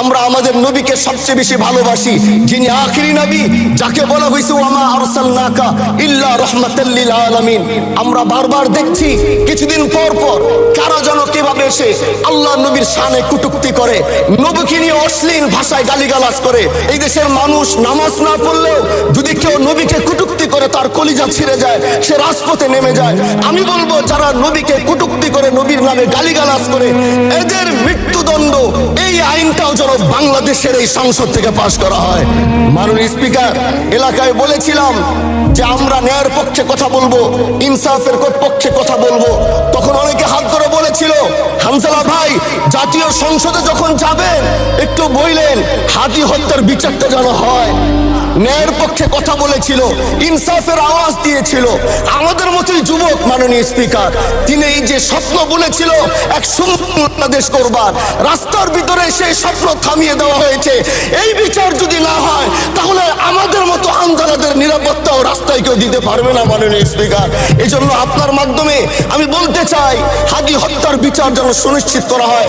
আমরা আমাদের নবীকে সবচেয়ে বেশি ভালোবাসি, যিনি আখিরি নবী, যাকে বলা হয়েছে ওয়ামা আরসালনাকা ইল্লা রাহমাতাল লিল আলামিন। আমরা বারবার দেখছি কিছুদিন পর পর কারা যেন কিভাবে এসে আল্লাহ নবীর শানে কটূক্তি করে, নবীকে নিয়ে অশ্লীল ভাষায় গালিগালাজ করে। এই দেশের মানুষ নামাজ না পড়লেও যদি কেউ নবীকে কটূক্তি করে তার কলিজা ছিঁড়ে যায়, সে রাজপথে নেমে যায়। আমি বলবো যারা নবীকে কটূক্তি করে, নবীর নামে গালিগালাজ করে, এদের মৃত্যুদণ্ড, এই আইনটাও যেন বাংলাদেশের এই সংসদ থেকে পাশ করা হয়। মাননীয় স্পিকার, এলাকায় বলেছিলাম যে আমরা ন্যায়ের পক্ষে কথা বলবো, ইনসাফের পক্ষে কথা বলবো। তখন অনেকে হাত ধরে বলেছিল, হামজালা ভাই জাতীয় সংসদে যখন যাবেন একটু বললেন হাদি হত্যার বিচারটা যেন হয়। ন্যায়ের পক্ষে কথা বলেছিল, ইনসাফের আওয়াজ দিয়েছিল। আমাদের মতোই যুবক মাননীয় স্পিকার, তিনি এই যে স্বপ্ন বলেছিল এক সুন্দর বাংলাদেশ করবার, রাস্তার ভিতরে সেই স্বপ্ন থামিয়ে দেওয়া হয়েছে। এই বিচার যদি না হয় তাহলে আমাদের মতো আন্দোলনের নিরাপত্তাও রাস্তায় কেউ দিতে পারবে না মাননীয় স্পিকার। এই জন্য আপনার মাধ্যমে আমি বলতে চাই, হাদি হত্যার বিচার যেন সুনিশ্চিত করা হয়।